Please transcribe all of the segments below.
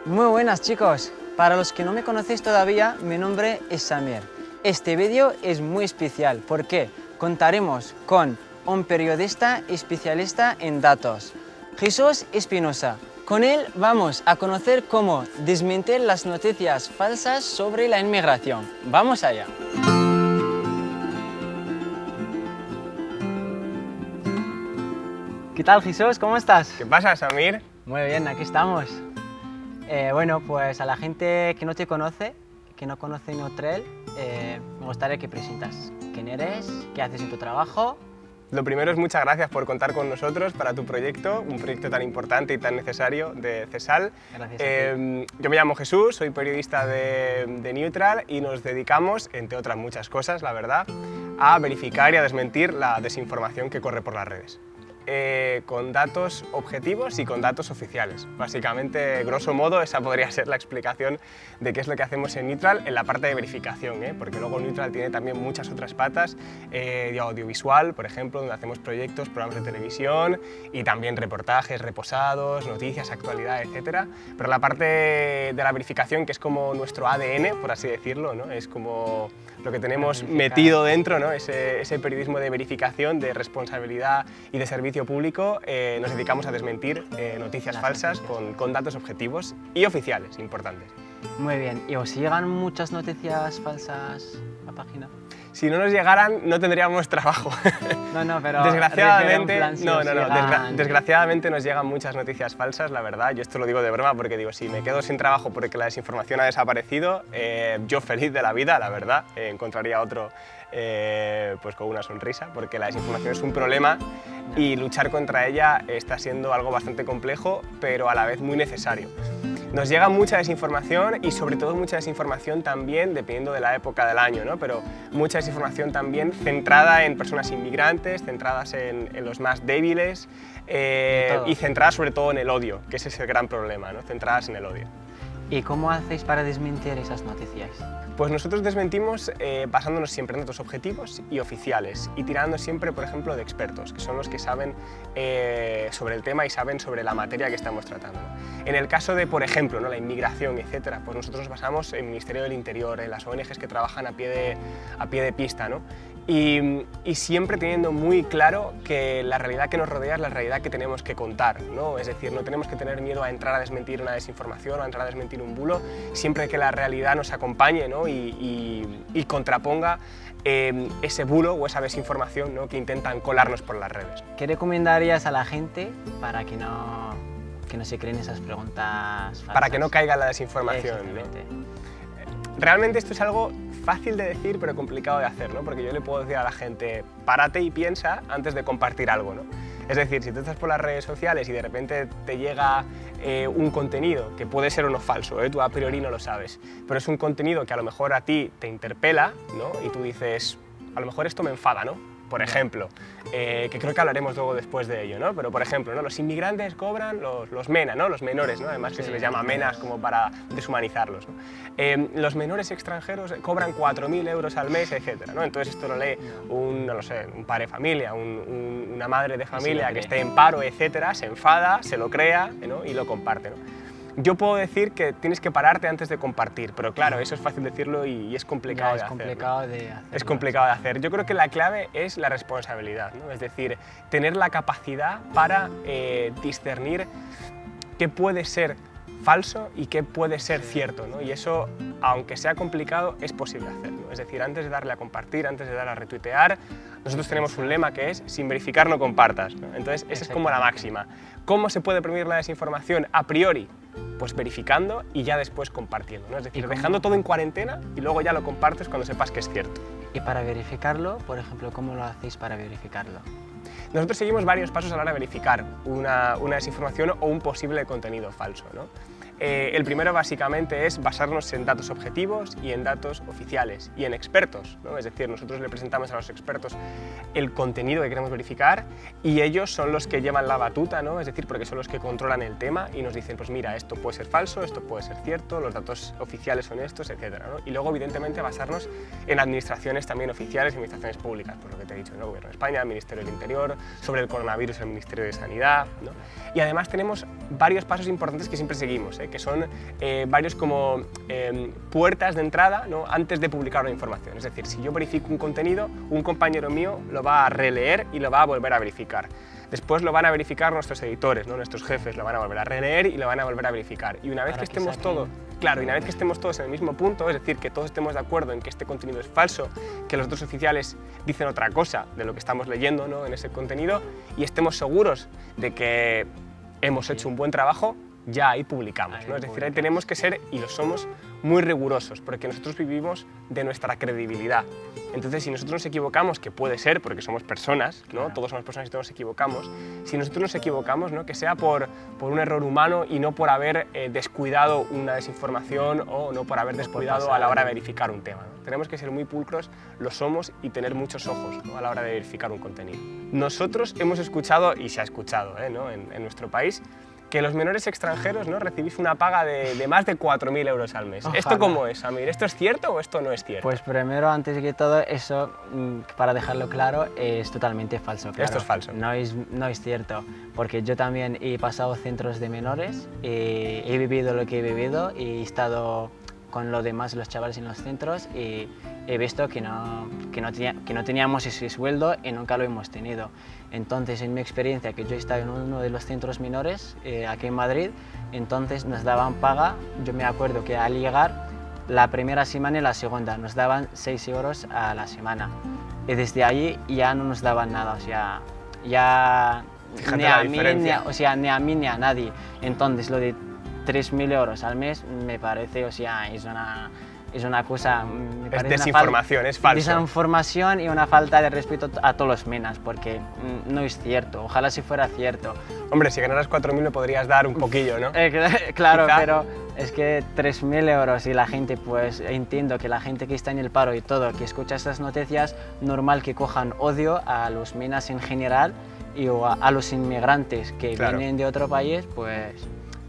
Muy buenas chicos, para los que no me conocéis todavía, mi nombre es Samir. Este vídeo es muy especial porque contaremos con un periodista especialista en datos, Jesús Espinosa. Con él vamos a conocer cómo desmentir las noticias falsas sobre la inmigración. ¡Vamos allá! ¿Qué tal Jesús? ¿Cómo estás? ¿Qué pasa, Samir? Muy bien, aquí estamos. Bueno, pues a la gente que no te conoce, que no conoce Neutral, me gustaría que presentas quién eres, qué haces en tu trabajo. Lo primero es muchas gracias por contar con nosotros para tu proyecto, un proyecto tan importante y tan necesario de CESAL. Gracias a ti. Yo me llamo Jesús, soy periodista de Neutral y nos dedicamos, entre otras muchas cosas, la verdad, a verificar y a desmentir la desinformación que corre por las redes. Con datos objetivos y con datos oficiales. Básicamente, grosso modo, esa podría ser la explicación de qué es lo que hacemos en Neutral en la parte de verificación, porque luego Neutral tiene también muchas otras patas de audiovisual, por ejemplo, donde hacemos proyectos, programas de televisión y también reportajes, reposados, noticias, actualidad, etc. Pero la parte de la verificación, que es como nuestro ADN, por así decirlo, ¿no? Es como lo que tenemos metido dentro, ¿no? Ese periodismo de verificación, de responsabilidad y de servicio público, nos dedicamos a desmentir noticias falsas con datos objetivos y oficiales, importantes. Muy bien, ¿y os llegan muchas noticias falsas a la página? Si no nos llegaran, no tendríamos trabajo. No, pero desgraciadamente, llegan... desgraciadamente nos llegan muchas noticias falsas, la verdad. Yo esto lo digo de broma porque digo, si me quedo sin trabajo porque la desinformación ha desaparecido, yo feliz de la vida, la verdad, encontraría otro pues con una sonrisa, porque la desinformación es un problema y luchar contra ella está siendo algo bastante complejo, pero a la vez muy necesario. Nos llega mucha desinformación y sobre todo mucha desinformación también, dependiendo de la época del año, ¿no? Pero mucha desinformación también centrada en personas inmigrantes, centradas en los más débiles y centradas sobre todo en el odio, que ese es el gran problema, ¿no? Centradas en el odio. ¿Y cómo hacéis para desmentir esas noticias? Pues nosotros desmentimos basándonos siempre en datos objetivos y oficiales y tirando siempre, por ejemplo, de expertos, que son los que saben sobre el tema y saben sobre la materia que estamos tratando. En el caso de, por ejemplo, ¿no? La inmigración, etcétera, pues nosotros nos basamos en el Ministerio del Interior, en las ONGs que trabajan a pie de pista, ¿no? Y siempre teniendo muy claro que la realidad que nos rodea es la realidad que tenemos que contar, ¿no? Es decir, no tenemos que tener miedo a entrar a desmentir una desinformación o a entrar a desmentir un bulo, siempre que la realidad nos acompañe, ¿no? y contraponga ese bulo o esa desinformación, ¿no? Que intentan colarnos por las redes. ¿Qué recomendarías a la gente para que no se creen esas preguntas falsas? Para que no caiga en la desinformación, ¿no? Realmente esto es algo fácil de decir pero complicado de hacer, ¿no? Porque yo le puedo decir a la gente, párate y piensa antes de compartir algo, ¿no? Es decir, si tú estás por las redes sociales y de repente te llega un contenido que puede ser o no falso, tú a priori no lo sabes, pero es un contenido que a lo mejor a ti te interpela, ¿no? Y tú dices, a lo mejor esto me enfada, ¿no? Por ejemplo, que creo que hablaremos luego después de ello, ¿no? Pero por ejemplo, ¿no? Los inmigrantes cobran los MENA, ¿no? Los menores, ¿no? Además que se les llama MENAs como para deshumanizarlos, ¿no? Los menores extranjeros cobran 4.000 euros al mes, etcétera, ¿no? Entonces esto lo lee un padre de familia, una madre de familia que esté en paro, etcétera, se enfada, se lo crea, ¿no? Y lo comparte, ¿no? Yo puedo decir que tienes que pararte antes de compartir, pero claro, eso es fácil decirlo y es complicado de hacer. Es complicado de hacer. Yo creo que la clave es la responsabilidad, ¿no? Es decir, tener la capacidad para discernir qué puede ser falso y qué puede ser cierto, ¿no? Y eso, aunque sea complicado, es posible hacerlo. Es decir, antes de darle a compartir, antes de darle a retuitear, nosotros tenemos un lema que es sin verificar no compartas, ¿no? Entonces, esa es como la máxima. ¿Cómo se puede prevenir la desinformación a priori? Pues verificando y ya después compartiendo, ¿no? Es decir, dejando todo en cuarentena y luego ya lo compartes cuando sepas que es cierto. Y para verificarlo, por ejemplo, ¿cómo lo hacéis para verificarlo? Nosotros seguimos varios pasos a la hora de verificar una desinformación o un posible contenido falso, ¿no? El primero básicamente es basarnos en datos objetivos y en datos oficiales y en expertos, ¿no? Es decir, nosotros le presentamos a los expertos el contenido que queremos verificar y ellos son los que llevan la batuta, ¿no? Es decir, porque son los que controlan el tema y nos dicen, pues mira, esto puede ser falso, esto puede ser cierto, los datos oficiales son estos, etcétera, ¿no? Y luego, evidentemente, basarnos en administraciones también oficiales y administraciones públicas, por lo que te he dicho, ¿no? Gobierno de España, Ministerio del Interior, sobre el coronavirus, el Ministerio de Sanidad, ¿no? Y además tenemos varios pasos importantes que siempre seguimos. llamamos, que son varios como puertas de entrada, ¿no? Antes de publicar una información. Es decir, si yo verifico un contenido, un compañero mío lo va a releer y lo va a volver a verificar. Después lo van a verificar nuestros editores, ¿no? Nuestros jefes lo van a volver a releer y lo van a volver a verificar. Y una vez que estemos todos, claro, y una vez que estemos todos en el mismo punto, es decir, que todos estemos de acuerdo en que este contenido es falso, que los otros oficiales dicen otra cosa de lo que estamos leyendo, ¿no? En ese contenido, y estemos seguros de que hemos hecho un buen trabajo, ya ahí publicamos, ¿no? Es decir, ahí tenemos que ser, y lo somos, muy rigurosos, porque nosotros vivimos de nuestra credibilidad. Entonces, si nosotros nos equivocamos, que puede ser, porque somos personas, ¿no? Claro. Todos somos personas y todos nos equivocamos, si nosotros nos equivocamos, ¿no? Que sea por un error humano y no por haber descuidado una desinformación o no por haber descuidado a la hora de verificar un tema, ¿no? Tenemos que ser muy pulcros, lo somos, y tener muchos ojos, ¿no? A la hora de verificar un contenido. Nosotros hemos escuchado, y se ha escuchado, ¿no? en nuestro país, que los menores extranjeros, ¿no? Recibís una paga de más de 4.000 euros al mes. Ojalá. ¿Esto cómo es, Amir? ¿Esto es cierto o esto no es cierto? Pues primero, antes que todo, eso, para dejarlo claro, es totalmente falso. Claro. Esto es falso. No es cierto, porque yo también he pasado centros de menores, he vivido lo que he vivido, he estado con los demás, los chavales en los centros, y he visto que no teníamos ese sueldo y nunca lo hemos tenido. Entonces, en mi experiencia, que yo he estado en uno de los centros menores aquí en Madrid, entonces nos daban paga. Yo me acuerdo que al llegar, la primera semana y la segunda, nos daban 6 euros a la semana. Y desde allí ya no nos daban nada, o sea, ya ni a mí ni a nadie. Entonces, lo de 3.000 euros al mes me parece, o sea, es una cosa... Es desinformación, es falso. Desinformación y una falta de respeto a todos los menas, porque no es cierto. Ojalá si fuera cierto. Hombre, si ganaras 4.000 me podrías dar un poquillo, ¿no? Claro, quizá. Pero es que 3.000 euros y la gente, pues entiendo que la gente que está en el paro y todo, que escucha estas noticias, normal que cojan odio a los menas en general y a los inmigrantes que vienen de otro país, pues...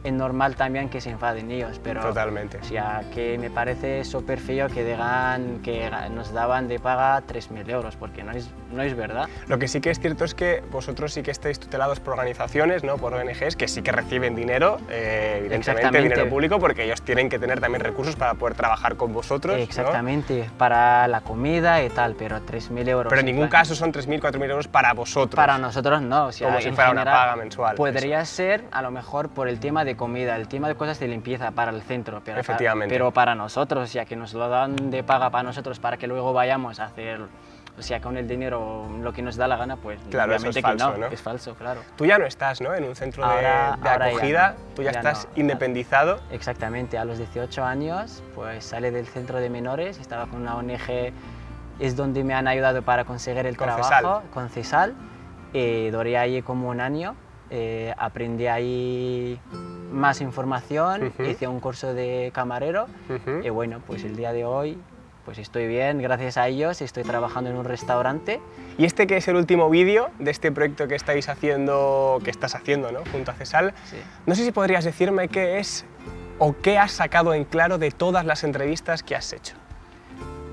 es normal también que se enfaden ellos, pero... Totalmente. O sea, que me parece súper feo que digan que nos daban de paga 3.000 euros, porque no es verdad. Lo que sí que es cierto es que vosotros sí que estáis tutelados por organizaciones, ¿no? Por ONGs, que sí que reciben dinero, evidentemente dinero público, porque ellos tienen que tener también recursos para poder trabajar con vosotros, exactamente, ¿no? Para la comida y tal, pero 3.000 euros... Pero en ningún caso son 3.000, 4.000 euros para vosotros. Para nosotros no, o sea, como si fuera una paga mensual. Podría ser, a lo mejor, por el tema de comida, el tema de cosas de limpieza para el centro, pero para nosotros, o sea, que nos lo dan de paga para nosotros para que luego vayamos a hacer, o sea, con el dinero lo que nos da la gana, pues claro, obviamente eso es falso, ¿no? Es falso, claro. Tú ya no estás, ¿no? En un centro de acogida, tú ya estás independizado. Exactamente, a los 18 años, pues salí del centro de menores, estaba con una ONG, es donde me han ayudado para conseguir el trabajo, con CESAL, duré ahí como un año. Aprendí ahí más información, hice un curso de camarero y bueno, pues el día de hoy pues estoy bien, gracias a ellos, estoy trabajando en un restaurante. Y este que es el último vídeo de este proyecto que estás haciendo, ¿no? Junto a CESAL, sí. No sé si podrías decirme qué es o qué has sacado en claro de todas las entrevistas que has hecho.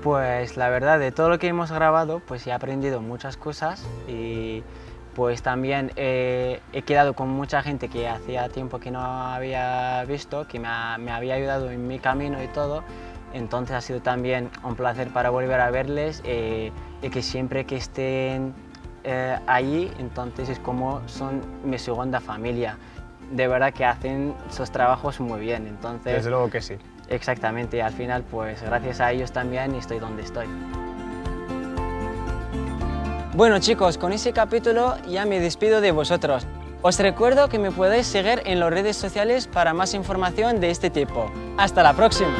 Pues la verdad, de todo lo que hemos grabado, pues he aprendido muchas cosas y pues también he quedado con mucha gente que hacía tiempo que no había visto, que me había ayudado en mi camino y todo. Entonces ha sido también un placer para volver a verles y que siempre que estén allí, entonces es como son mi segunda familia. De verdad que hacen sus trabajos muy bien. Entonces, desde luego que sí. Exactamente, al final pues gracias a ellos también estoy donde estoy. Bueno chicos, con ese capítulo ya me despido de vosotros. Os recuerdo que me podéis seguir en las redes sociales para más información de este tipo. ¡Hasta la próxima!